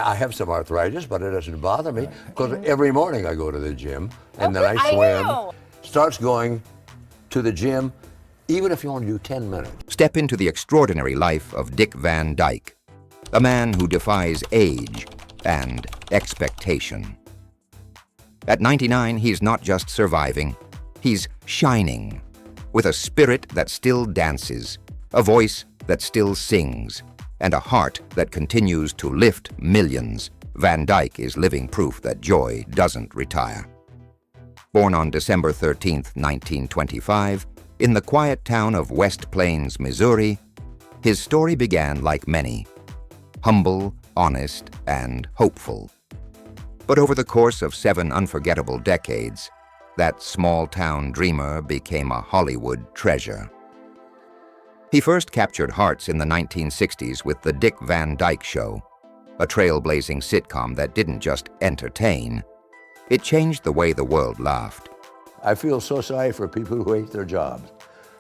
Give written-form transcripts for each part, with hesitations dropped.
I have some arthritis, but it doesn't bother me because every morning I go to the gym and then Okay, I I swim. know. Starts going to the gym, even if you only do 10 minutes. Step into the extraordinary life of Dick Van Dyke, a man who defies age and expectation. At 99, he's not just surviving, he's shining, with a spirit that still dances, a voice that still sings, and a heart that continues to lift millions. Van Dyke is living proof that joy doesn't retire. Born on December 13, 1925, in the quiet town of West Plains, Missouri, his story began like many, humble, honest, and hopeful. But over the course of 7 unforgettable decades, that small-town dreamer became a Hollywood treasure. He first captured hearts in the 1960s with The Dick Van Dyke Show, a trailblazing sitcom that didn't just entertain, it changed the way the world laughed. I feel so sorry for people who hate their jobs.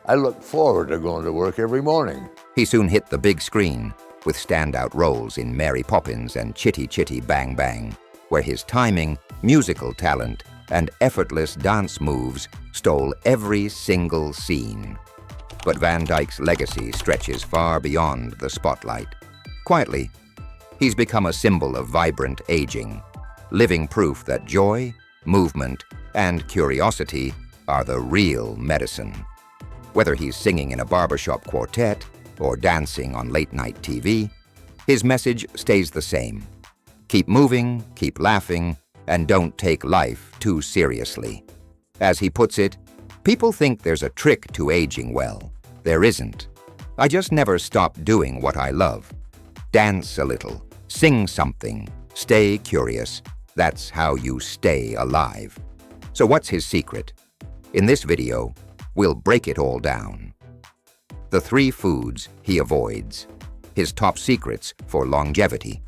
I look forward to going to work every morning. He soon hit the big screen with standout roles in Mary Poppins and Chitty Chitty Bang Bang, where his timing, musical talent, and effortless dance moves stole every single scene. But Van Dyke's legacy stretches far beyond the spotlight. Quietly, he's become a symbol of vibrant aging, living proof that joy, movement, and curiosity are the real medicine. Whether he's singing in a barbershop quartet or dancing on late-night TV, his message stays the same. Keep moving, keep laughing, and don't take life too seriously. As he puts it, people think there's a trick to aging well. There isn't. I just never stop doing what I love. Dance a little, sing something, stay curious. That's how you stay alive. So what's his secret? In this video, we'll break it all down. The 3 foods he avoids, his top secrets for longevity,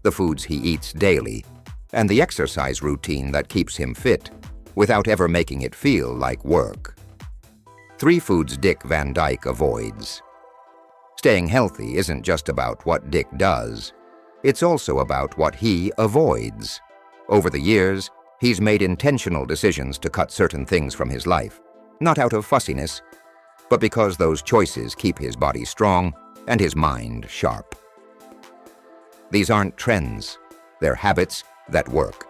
the foods he eats daily, and the exercise routine that keeps him fit without ever making it feel like work. 3 foods Dick Van Dyke avoids. Staying healthy isn't just about what Dick does, it's also about what he avoids. Over the years, he's made intentional decisions to cut certain things from his life, not out of fussiness, but because those choices keep his body strong and his mind sharp. These aren't trends, they're habits that work.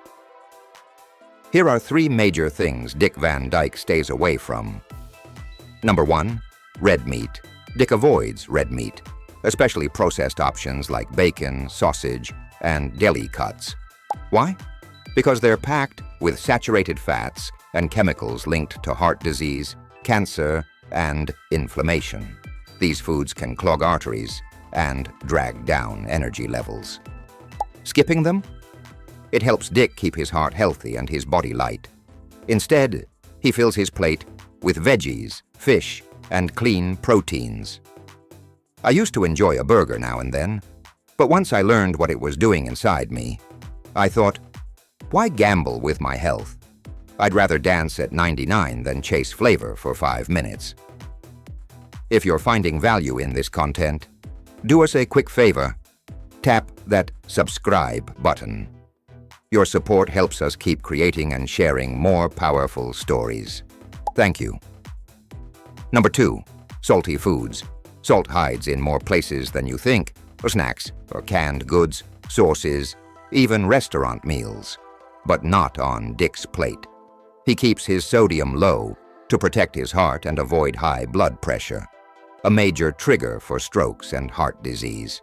Here are 3 major things Dick Van Dyke stays away from. Number 1, red meat. Dick avoids red meat, especially processed options like bacon, sausage, and deli cuts. Why? Because they're packed with saturated fats and chemicals linked to heart disease, cancer, and inflammation. These foods can clog arteries and drag down energy levels. Skipping them? It helps Dick keep his heart healthy and his body light. Instead, he fills his plate with veggies, fish, and clean proteins. I used to enjoy a burger now and then, but once I learned what it was doing inside me, I thought, why gamble with my health? I'd rather dance at 99 than chase flavor for 5 minutes. If you're finding value in this content, do us a quick favor. Tap that subscribe button. Your support helps us keep creating and sharing more powerful stories. Thank you. Number 2, salty foods. Salt hides in more places than you think, or snacks, or canned goods, sauces, even restaurant meals. But not on Dick's plate. He keeps his sodium low to protect his heart and avoid high blood pressure, a major trigger for strokes and heart disease.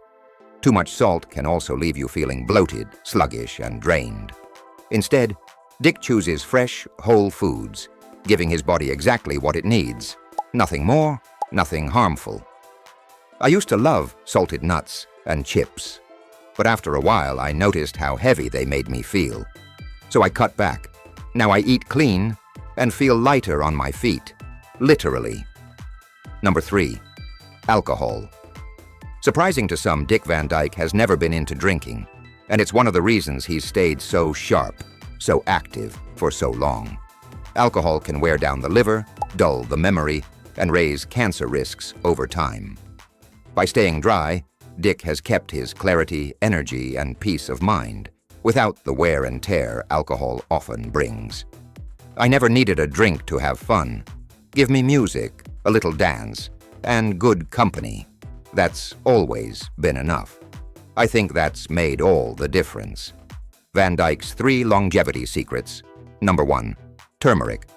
Too much salt can also leave you feeling bloated, sluggish, and drained. Instead, Dick chooses fresh, whole foods, giving his body exactly what it needs. Nothing more, nothing harmful. I used to love salted nuts and chips, but after a while I noticed how heavy they made me feel. So I cut back. Now I eat clean and feel lighter on my feet, literally. Number 3, alcohol. Surprising to some, Dick Van Dyke has never been into drinking, and it's one of the reasons he's stayed so sharp, so active for so long. Alcohol can wear down the liver, dull the memory, and raise cancer risks over time. By staying dry, Dick has kept his clarity, energy, and peace of mind without the wear and tear alcohol often brings. I never needed a drink to have fun. Give me music, a little dance, and good company. That's always been enough. I think that's made all the difference. Van Dyke's 3 longevity secrets. Number 1, turmeric.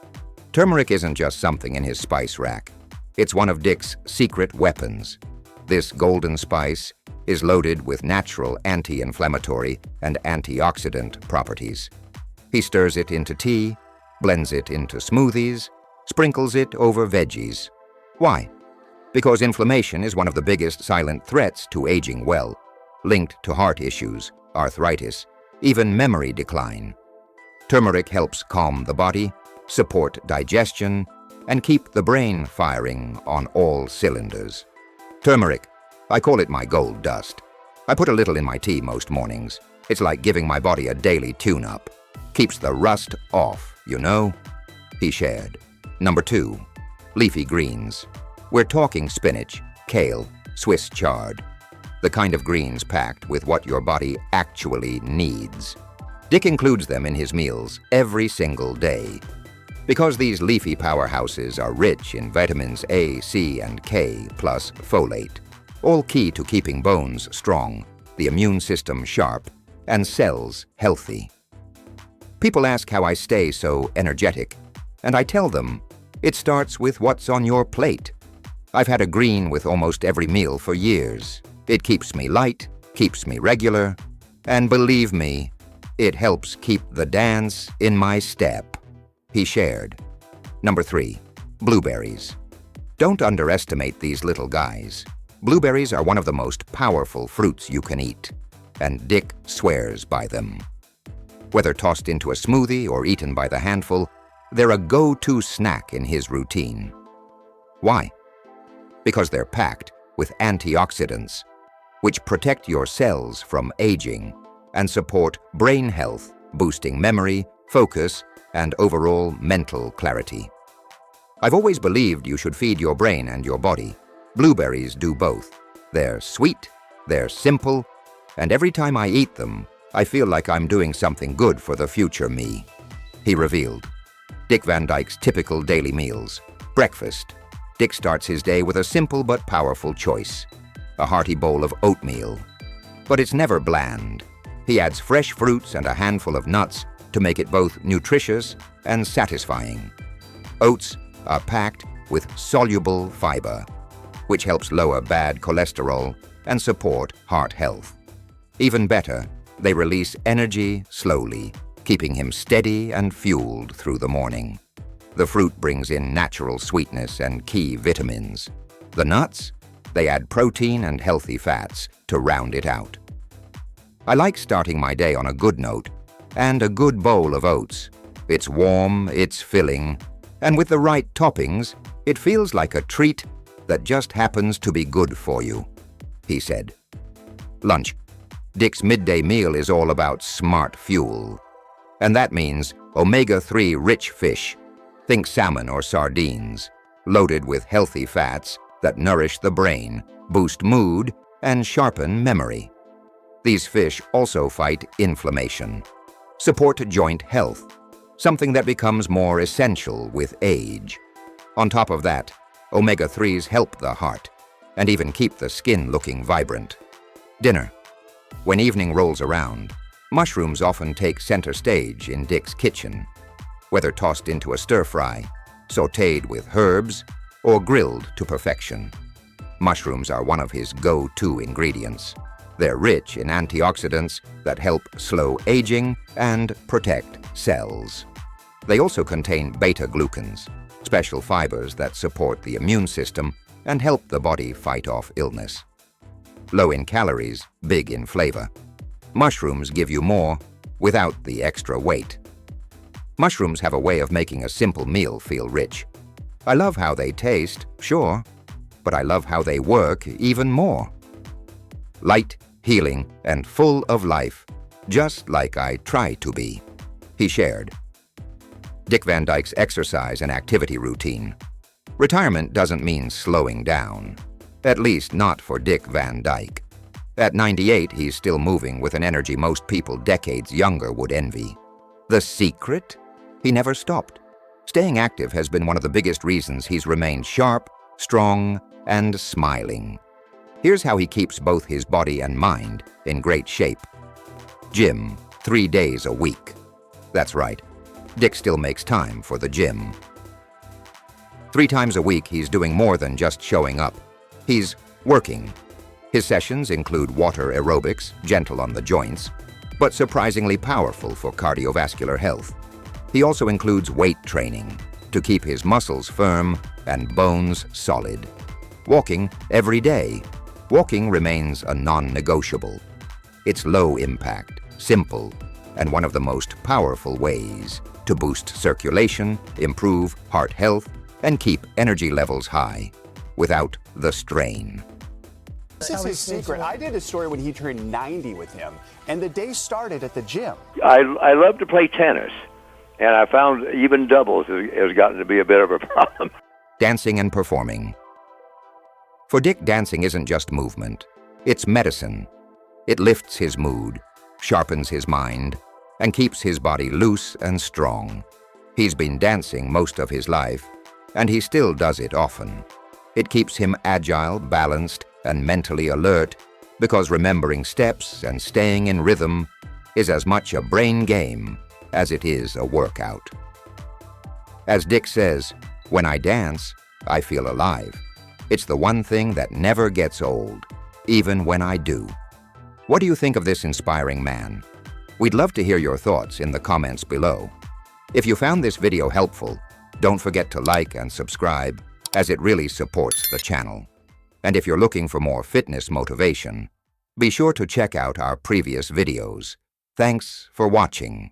Turmeric isn't just something in his spice rack. It's one of Dick's secret weapons. This golden spice is loaded with natural anti-inflammatory and antioxidant properties. He stirs it into tea, blends it into smoothies, sprinkles it over veggies. Why? Because inflammation is one of the biggest silent threats to aging well, linked to heart issues, arthritis, even memory decline. Turmeric helps calm the body, support digestion, and keep the brain firing on all cylinders. Turmeric, I call it my gold dust. I put a little in my tea most mornings. It's like giving my body a daily tune-up. Keeps the rust off, you know? He shared. Number 2, leafy greens. We're talking spinach, kale, Swiss chard. The kind of greens packed with what your body actually needs. Dick includes them in his meals every single day. Because these leafy powerhouses are rich in vitamins A, C, and K, plus folate, all key to keeping bones strong, the immune system sharp, and cells healthy. People ask how I stay so energetic, and I tell them, it starts with what's on your plate. I've had a green with almost every meal for years. It keeps me light, keeps me regular, and believe me, it helps keep the dance in my step. He shared. Number 3, blueberries. Don't underestimate these little guys. Blueberries are one of the most powerful fruits you can eat, and Dick swears by them. Whether tossed into a smoothie or eaten by the handful, they're a go-to snack in his routine. Why? Because they're packed with antioxidants, which protect your cells from aging and support brain health, boosting memory, focus, and overall mental clarity. I've always believed you should feed your brain and your body. Blueberries do both. They're sweet, they're simple, and every time I eat them, I feel like I'm doing something good for the future me. He revealed. Dick Van Dyke's typical daily meals. Breakfast. Dick starts his day with a simple but powerful choice. A hearty bowl of oatmeal. But it's never bland. He adds fresh fruits and a handful of nuts to make it both nutritious and satisfying. Oats are packed with soluble fiber, which helps lower bad cholesterol and support heart health. Even better, they release energy slowly, keeping him steady and fueled through the morning. The fruit brings in natural sweetness and key vitamins. The nuts? They add protein and healthy fats to round it out. I like starting my day on a good note and a good bowl of oats. It's warm, it's filling, and with the right toppings, it feels like a treat that just happens to be good for you, he said. Lunch. Dick's midday meal is all about smart fuel. And that means omega-3 rich fish. Think salmon or sardines, loaded with healthy fats that nourish the brain, boost mood, and sharpen memory. These fish also fight inflammation, support joint health, something that becomes more essential with age. On top of that, omega-3s help the heart and even keep the skin looking vibrant. Dinner. When evening rolls around, mushrooms often take center stage in Dick's kitchen, whether tossed into a stir-fry, sautéed with herbs, or grilled to perfection. Mushrooms are one of his go-to ingredients. They're rich in antioxidants that help slow aging and protect cells. They also contain beta-glucans, special fibers that support the immune system and help the body fight off illness. Low in calories, big in flavor. Mushrooms give you more without the extra weight. Mushrooms have a way of making a simple meal feel rich. I love how they taste, sure, but I love how they work even more. Light, healing, and full of life, just like I try to be, he shared. Dick Van Dyke's exercise and activity routine. Retirement doesn't mean slowing down, at least not for Dick Van Dyke. At 98, he's still moving with an energy most people decades younger would envy. The secret? He never stopped. Staying active has been one of the biggest reasons he's remained sharp, strong, and smiling. Here's how he keeps both his body and mind in great shape. Gym, 3 days a week. That's right, Dick still makes time for the gym. 3 times a week, he's doing more than just showing up. He's working. His sessions include water aerobics, gentle on the joints, but surprisingly powerful for cardiovascular health. He also includes weight training to keep his muscles firm and bones solid. Walking every day. Walking remains a non-negotiable. It's low impact, simple, and one of the most powerful ways to boost circulation, improve heart health, and keep energy levels high without the strain. This is his secret. I did a story when he turned 90 with him, and the day started at the gym. I love to play tennis, and I found even doubles has gotten to be a bit of a problem. Dancing and performing. For Dick, dancing isn't just movement. It's medicine. It lifts his mood, sharpens his mind, and keeps his body loose and strong. He's been dancing most of his life, and he still does it often. It keeps him agile, balanced, and mentally alert, because remembering steps and staying in rhythm is as much a brain game as it is a workout. As Dick says, "When I dance, I feel alive. It's the one thing that never gets old, even when I do." What do you think of this inspiring man? We'd love to hear your thoughts in the comments below. If you found this video helpful, don't forget to like and subscribe, as it really supports the channel. And if you're looking for more fitness motivation, be sure to check out our previous videos. Thanks for watching.